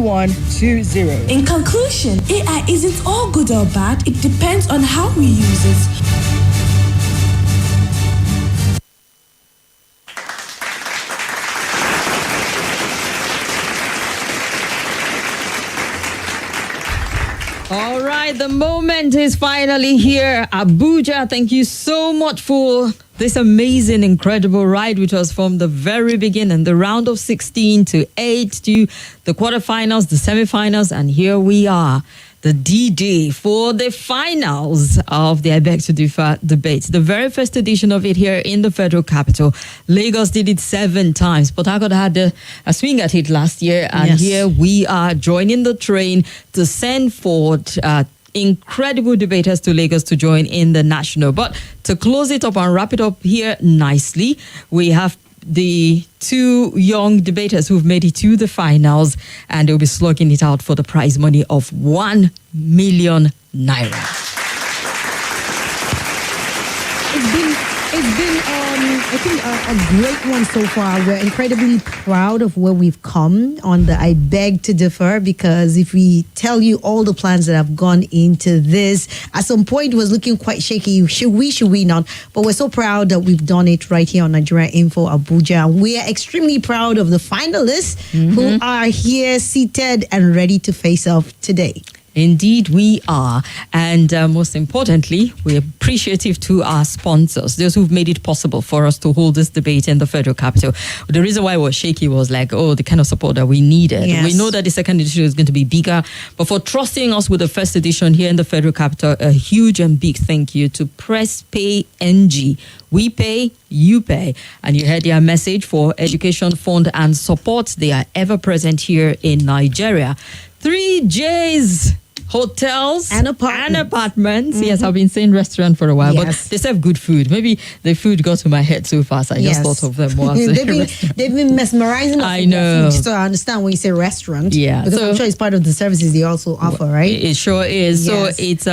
2120. In conclusion, AI isn't all good or bad. It depends on how we use it. All right, the moment is finally here. Abuja, thank you so much for this amazing, incredible ride, which was from the very beginning, the round of 16 to 8 to the quarterfinals, the semifinals, and here we are, the D-Day for the finals of the I Beg to Differ debate. The very first edition of it here in the Federal Capital. Lagos did it 7 times. Port Harcourt had a swing at it last year, and here we are joining the train to send forward incredible debaters to Lagos to join in the national. But to close it up and wrap it up here nicely, we have the 2 young debaters who've made it to the finals, and they'll be slugging it out for the prize money of 1 million naira. It's been I think a great one so far. We're incredibly proud of where we've come on the I Beg to Differ, because if we tell you all the plans that have gone into this, at some point it was looking quite shaky. Should we not? But we're so proud that we've done it right here on Nigeria Info Abuja. We are extremely proud of the finalists who are here seated and ready to face off today. Indeed, we are. And most importantly, we're appreciative to our sponsors, those who've made it possible for us to hold this debate in the Federal Capital. The reason why it was shaky was like, the kind of support that we needed. Yes. We know that the second edition is going to be bigger, but for trusting us with the first edition here in the Federal Capital, a huge and big thank you to Press Pay NG. We pay, you pay. And you heard their message for education fund and support. They are ever present here in Nigeria. 3J's hotels and apartments. Yes, I've been saying restaurant for a while, but Yes. they serve good food. Maybe the food got to my head so fast. I just thought of them once. they've been mesmerizing us. I know. Food, so I understand when you say restaurant. Yeah. Because I'm sure it's part of the services they also offer, right? It sure is. Yes. So it's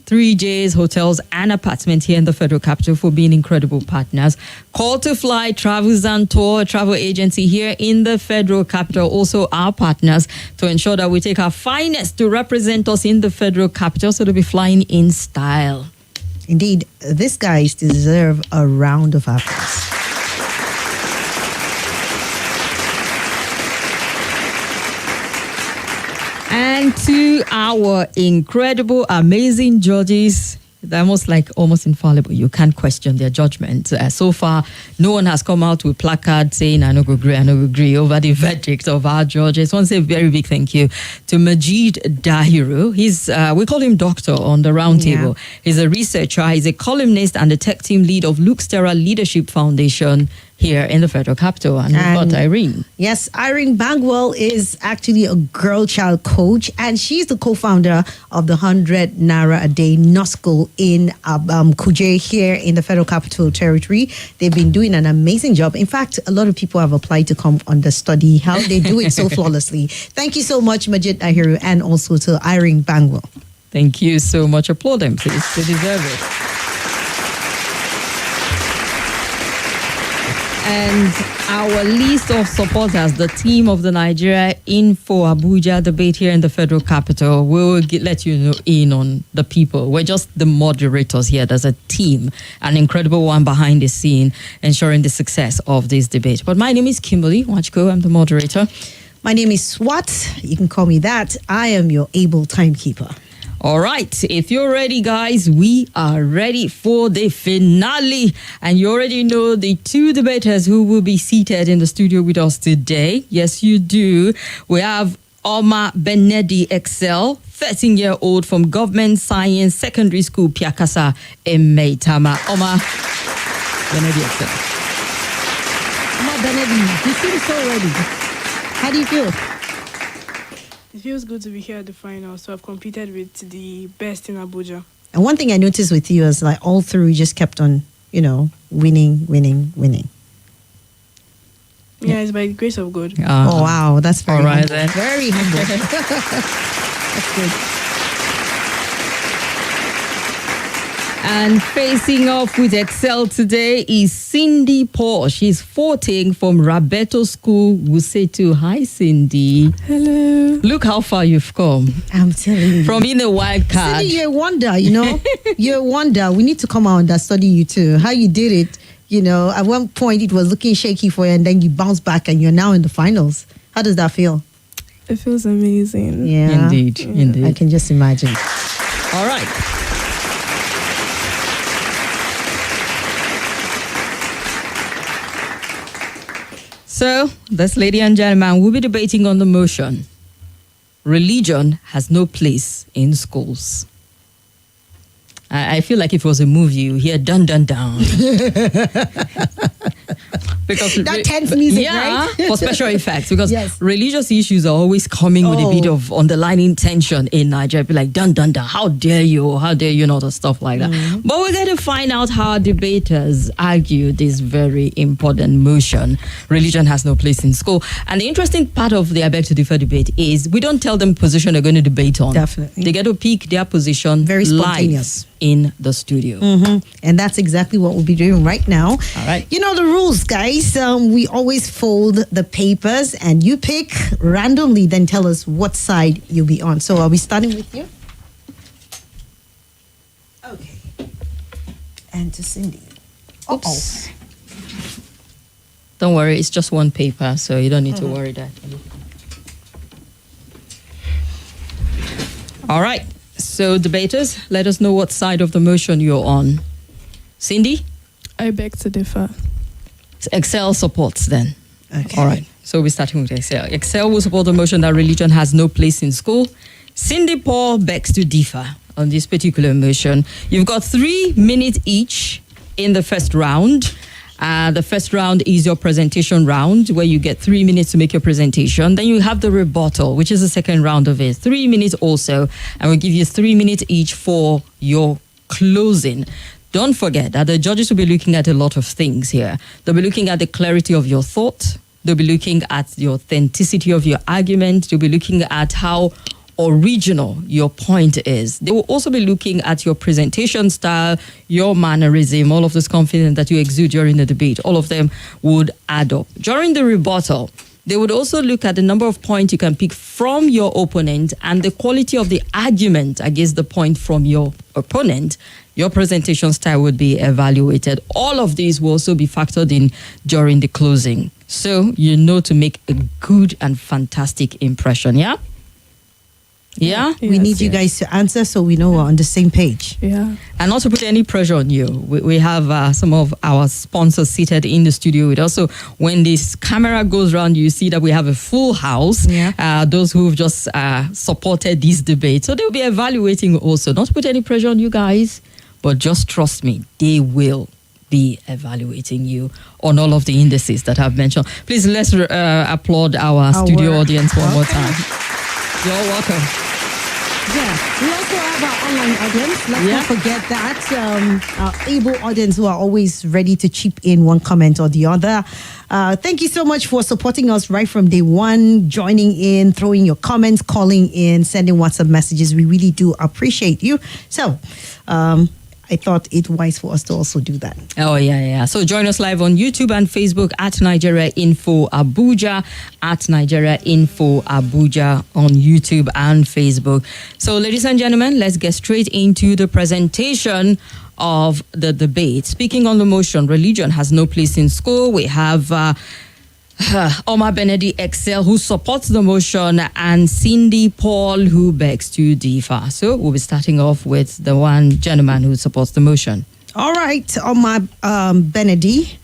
3J's hotels and apartments here in the Federal Capital for being incredible partners. Call to Fly Travels and Tour travel agency here in the Federal Capital, also our partners, to ensure that we take our finest to represent us in the Federal Capital, so they'll be flying in style. Indeed, these guys deserve a round of applause. And to our incredible, amazing judges, they're almost infallible. You can't question their judgment. So far, no one has come out with placards saying, I no go agree over the verdict of our judges. I want to say a very big thank you to Majid Dahiru. He's, we call him Doctor on the round table. He's a researcher, he's a columnist and the tech team lead of Luke Stera Leadership Foundation here in the Federal Capital. And we've got Irene. Yes, Irene Bangwell is actually a girl child coach, and she's the co-founder of the 100 Naira a Day nurse school in Kuje here in the Federal Capital Territory. They've been doing an amazing job. In fact, a lot of people have applied to come on the study how they do it so flawlessly. Thank you so much, Majid Dahiru, and also to Irene Bangwell. Thank you so much. Applaud them, please. They deserve it. And our list of supporters, the team of the Nigeria Info Abuja debate here in the Federal Capital, we'll let you know in on the people. We're just the moderators here. There's a team, an incredible one behind the scene, ensuring the success of this debate. But my name is Kimberly Wachko. I'm the moderator. My name is Swat. You can call me that. I am your able timekeeper. All right, if you're ready, guys, we are ready for the finale. And you already know the 2 debaters who will be seated in the studio with us today. Yes, you do. We have OMA-BENEDI EXCEL, 13-year-old from Government Science Secondary School, Piakasa, in Maitama. OMA-BENEDI EXCEL. OMA-BENEDI, you seem so ready. How do you feel? It feels good to be here at the final. So I've competed with the best in Abuja. And one thing I noticed with you is like all through you just kept on, winning. Yeah, it's by the grace of God. Oh, wow. That's very all right, humble. then. Very humble. That's good. And facing off with Excel today is Cindy Paul. She's 14 from Rabeto School, Wusetu. Hi, Cindy. Hello. Look how far you've come. I'm telling you. From being a wild card. Cindy, you're a wonder, you know. You're a wonder. We need to come out and study you too. How you did it, you know. At one point, it was looking shaky for you, and then you bounced back, and you're now in the finals. How does that feel? It feels amazing. Yeah. Indeed, indeed. I can just imagine. All right. So, this, lady and gentlemen, we'll be debating on the motion. Religion has no place in schools. I feel like if it was a movie, you hear dun dun dun. Because That tense music, yeah, right? for special effects. Because Yes. religious issues are always coming with a bit of underlining tension in Nigeria. Be like dun dun dun, how dare you, all the stuff like that. But we're going to find out how debaters argue this very important motion. Religion has no place in school. And the interesting part of the I beg to differ debate is we don't tell them position they're going to debate on. Definitely. They get to pick their position Very live spontaneous. in the studio. And that's exactly what we'll be doing right now. All right. You know the rules, guys. We always fold the papers and you pick randomly, then tell us what side you'll be on. So are we starting with you? Okay. And to Cindy. Oops. Don't worry, it's just one paper, so you don't need to worry that. All right. So, debaters, let us know what side of the motion you're on. Cindy? I beg to differ. Excel supports then. Okay. All right. So, we're starting with Excel. Excel will support the motion that religion has no place in school. Cindy Paul begs to differ on this particular motion. You've got 3 minutes each in the first round. The first round is your presentation round, where you get 3 minutes to make your presentation. Then you have the rebuttal, which is the second round of it. 3 minutes also, and we'll give you 3 minutes each for your closing. Don't forget that the judges will be looking at a lot of things here. They'll be looking at the clarity of your thought. They'll be looking at the authenticity of your argument. They'll be looking at how original your point is. They will also be looking at your presentation style, your mannerism, all of this confidence that you exude during the debate. All of them would add up. During the rebuttal, they would also look at the number of points you can pick from your opponent and the quality of the argument against the point from your opponent. Your presentation style would be evaluated. All of these will also be factored in during the closing. So you know to make a good and fantastic impression, yeah? Yeah? We need you guys to answer so we know we're on the same page. Yeah. And not to put any pressure on you. We have some of our sponsors seated in the studio with us. So when this camera goes around, you see that we have a full house. Yeah. Those who've just supported this debate. So they'll be evaluating also. Not to put any pressure on you guys, but just trust me, they will be evaluating you on all of the indices that I've mentioned. Please, let's applaud our studio audience one more time. You're welcome. Yeah, we also have our online audience. Let's not forget that. Our able audience who are always ready to chip in one comment or the other. Thank you so much for supporting us right from day one, joining in, throwing your comments, calling in, sending WhatsApp messages. We really do appreciate you. So, I thought it wise for us to also do that. Oh, yeah. So join us live on YouTube and Facebook at Nigeria Info Abuja, at Nigeria Info Abuja on YouTube and Facebook. So, ladies and gentlemen, let's get straight into the presentation of the debate. Speaking on the motion, religion has no place in school. We have OMA-BENEDI EXCEL, who supports the motion, and Cindy Paul, who begs to differ. So we'll be starting off with the one gentleman who supports the motion. All right, OMA-BENEDI,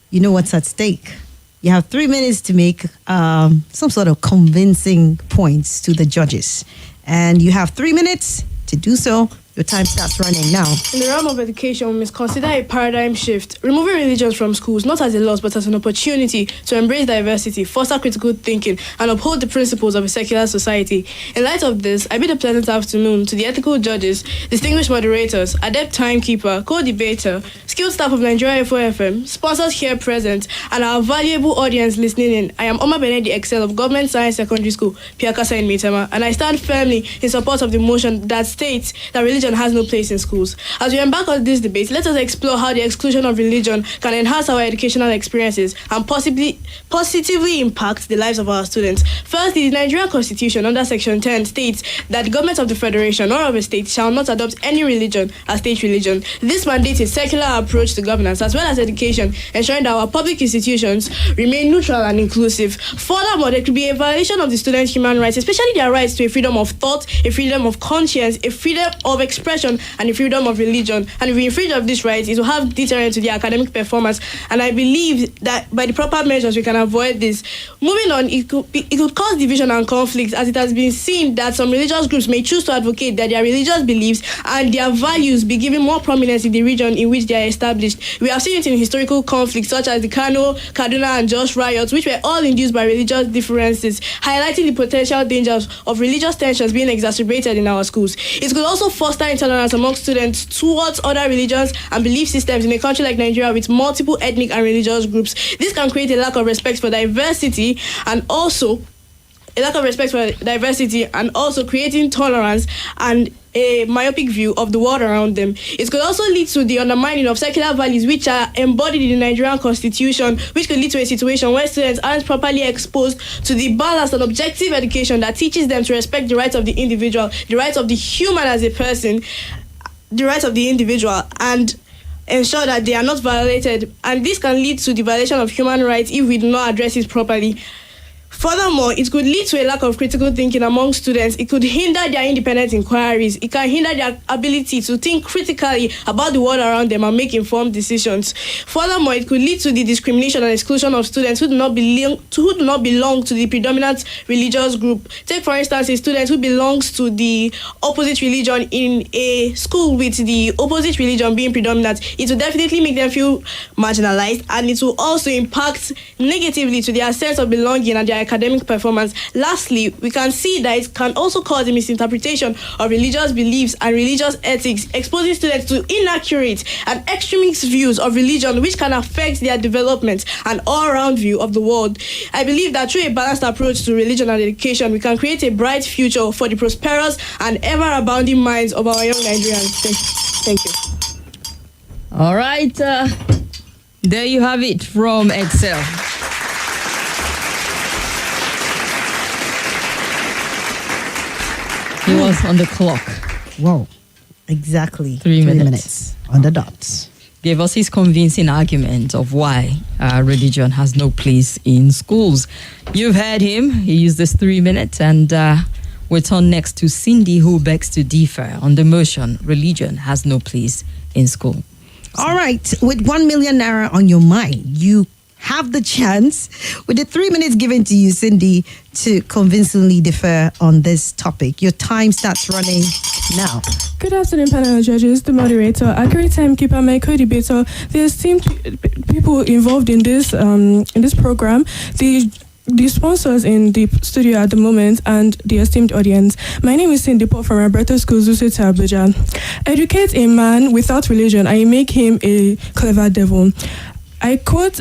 you know what's at stake. You have 3 minutes to make some sort of convincing points to the judges. And you have 3 minutes to do so. Your time starts running now. In the realm of education, we must consider a paradigm shift, removing religions from schools not as a loss but as an opportunity to embrace diversity, foster critical thinking, and uphold the principles of a secular society. In light of this, I bid a pleasant afternoon to the ethical judges, distinguished moderators, adept timekeeper, co-debater, skilled staff of Nigeria FM, sponsors here present, and our valuable audience listening in. I am OMA-BENEDI EXCEL of Government Science Secondary School, Piakasa in Maitama, and I stand firmly in support of the motion that states that religion religion has no place in schools. As we embark on this debate, let us explore how the exclusion of religion can enhance our educational experiences and possibly positively impact the lives of our students. Firstly, the Nigerian Constitution under Section 10 states that the government of the Federation or of a state shall not adopt any religion as state religion. This mandates a secular approach to governance as well as education, ensuring that our public institutions remain neutral and inclusive. Furthermore, there could be a violation of the students' human rights, especially their rights to a freedom of thought, a freedom of conscience, a freedom of expression, and a freedom of religion. And if we infringe of these rights, it will have deterrent to their academic performance. And I believe that by the proper measures, we can avoid this. Moving on, it could cause division and conflict, as it has been seen that some religious groups may choose to advocate that their religious beliefs and their values be given more prominence in the region in which they are established. We have seen it in historical conflicts such as the Kano, Kaduna, and Jos riots, which were all induced by religious differences, highlighting the potential dangers of religious tensions being exacerbated in our schools. It could also foster intolerance among students towards other religions and belief systems in a country like Nigeria with multiple ethnic and religious groups. This can create a lack of respect for diversity and also creating tolerance and a myopic view of the world around them. It could also lead to the undermining of secular values which are embodied in the Nigerian Constitution, which could lead to a situation where students aren't properly exposed to the balanced and objective education that teaches them to respect the rights of the individual, the rights of the human as a person, the rights of the individual, and ensure that they are not violated. And this can lead to the violation of human rights if we do not address it properly. Furthermore, it could lead to a lack of critical thinking among students. It could hinder their independent inquiries. It can hinder their ability to think critically about the world around them and make informed decisions. Furthermore, it could lead to the discrimination and exclusion of students who do not belong to the predominant religious group. Take, for instance, a student who belongs to the opposite religion in a school with the opposite religion being predominant. It will definitely make them feel marginalized, and it will also impact negatively to their sense of belonging and their academic performance. Lastly, we can see that it can also cause a misinterpretation of religious beliefs and religious ethics, exposing students to inaccurate and extremist views of religion, which can affect their development and all-round view of the world. I believe that through a balanced approach to religion and education, we can create a bright future for the prosperous and ever-abounding minds of our young Nigerians. Thank you. All right. There you have it from Excel. He was on the clock. Whoa. Exactly. 3 minutes. On the dot. Gave us his convincing argument of why religion has no place in schools. You've heard him. He used this 3 minutes, and we'll turn next to Cindy, who begs to differ on the motion religion has no place in school. All right. With 1 million naira on your mind, you have the chance, with the 3 minutes given to you, Cindy, to convincingly differ on this topic. Your time starts running now. Good afternoon, panel judges, the moderator, accurate timekeeper, my co-debater, the esteemed people involved in this program, the sponsors in the studio at the moment, and the esteemed audience. My name is Cindy Paul from Alberta School, Zusete, Abuja. Educate a man without religion, and you make him a clever devil. I quote,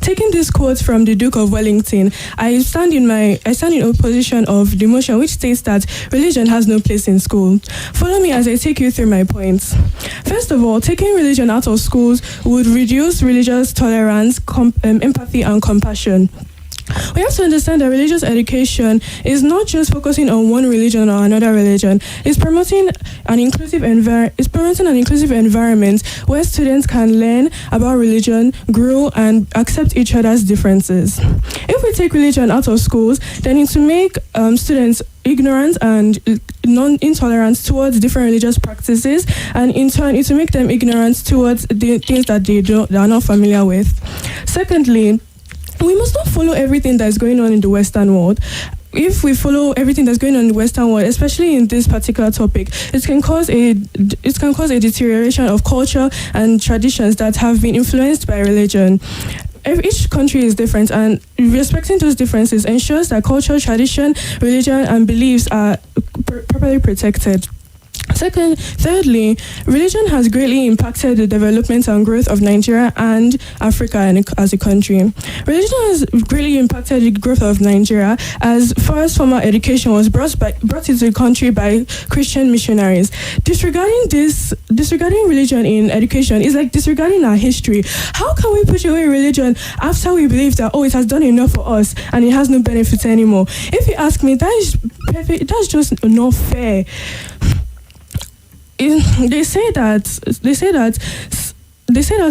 taking this quote from the Duke of Wellington, I stand in opposition of the motion which states that religion has no place in school. Follow me as I take you through my points. First of all, taking religion out of schools would reduce religious tolerance, empathy, and compassion. We have to understand that religious education is not just focusing on one religion or another religion. It's promoting an inclusive environment where students can learn about religion, grow, and accept each other's differences. If we take religion out of schools, then it will make students ignorant and intolerant towards different religious practices, and in turn it will make them ignorant towards the things that they are not familiar with. Secondly, we must not follow everything that is going on in the Western world. If we follow everything that's going on in the Western world, especially in this particular topic, it can cause a deterioration of culture and traditions that have been influenced by religion. Each country is different, and respecting those differences ensures that culture, tradition, religion, and beliefs are properly protected. Thirdly, religion has greatly impacted the development and growth of Nigeria and Africa as a country. Religion has greatly impacted the growth of Nigeria as first formal education was brought into the country by Christian missionaries. Disregarding religion in education is like disregarding our history. How can we push away religion after we believe that it has done enough for us and it has no benefits anymore? If you ask me, that's just not fair. They say that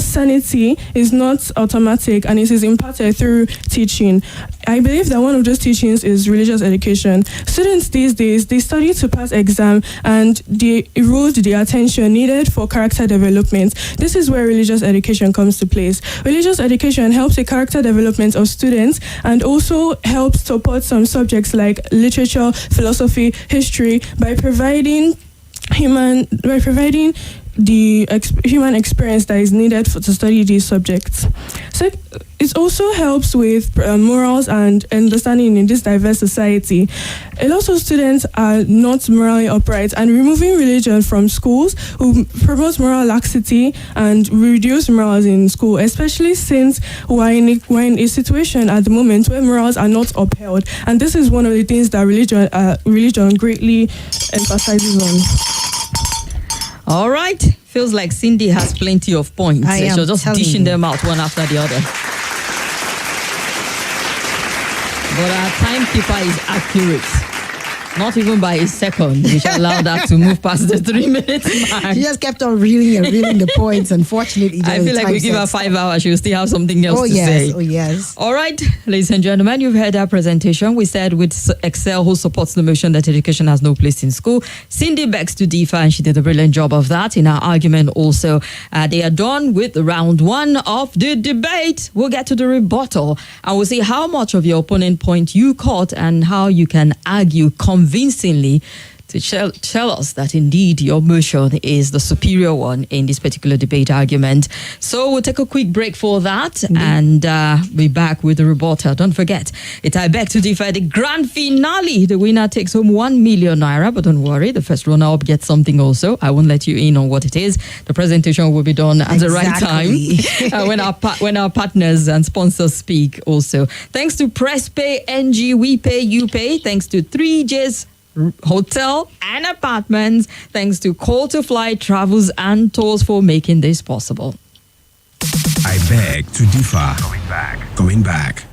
sanity is not automatic and it is imparted through teaching. I believe that one of those teachings is religious education. Students these days, they study to pass exam and they erode the attention needed for character development. This is where religious education comes to place. Religious education helps the character development of students and also helps support some subjects like literature, philosophy, history by providing the human experience that is needed to study these subjects. So it also helps with morals and understanding in this diverse society. A lot of students are not morally upright, and removing religion from schools will promote moral laxity and reduce morals in school, especially since we're in a situation at the moment where morals are not upheld. And this is one of the things that religion greatly emphasizes on. All right. Feels like Cindy has plenty of points. She's just dishing them out one after the other. But our timekeeper is accurate. Not even by a second. We shall allow that to move past the 3 minutes mark. She just kept on reeling the points. Unfortunately, I feel like we give her 5 hours, she'll still have something else to say. Oh, yes. All right, ladies and gentlemen, you've heard our presentation. We said with Excel, who supports the motion that education has no place in school. Cindy begs to differ, and she did a brilliant job of that in our argument also. They are done with round 1 of the debate. We'll get to the rebuttal, and we'll see how much of your opponent point you caught and how you can argue convincingly to tell us that indeed your motion is the superior one in this particular debate argument. So we'll take a quick break for that and be back with the rebuttal. Don't forget, it's I Beg to Differ, the grand finale. The winner takes home 1 million naira, but don't worry, the first runner-up gets something also. I won't let you in on what it is. The presentation will be done at the right time when our partners and sponsors speak also. Thanks to PressPay, NG, We Pay, You Pay. Thanks to 3J's Hotel and Apartments. Thanks to Call to Fly Travels and Tours for making this possible. I Beg to Differ. Going back.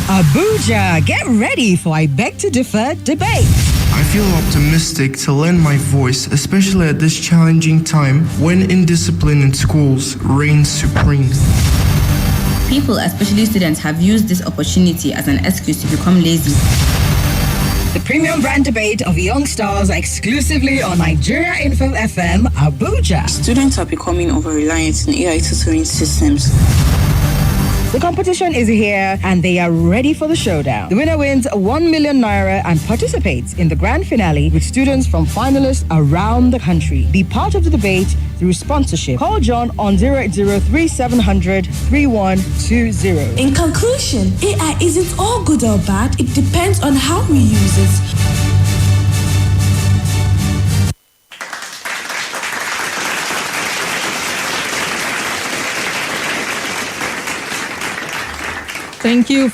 Abuja, get ready for I Beg to Differ debate. I feel optimistic to lend my voice, especially at this challenging time when indiscipline in schools reigns supreme. People, especially students, have used this opportunity as an excuse to become lazy. The premium brand debate of young stars exclusively on Nigeria Info FM, Abuja. Students are becoming over-reliant in AI tutoring systems. The competition is here and they are ready for the showdown. The winner wins 1 million naira and participates in the grand finale with students from finalists around the country. Be part of the debate through sponsorship. Call John on 0803700 3120. In conclusion, AI isn't all good or bad. It depends on how we use it. Thank you.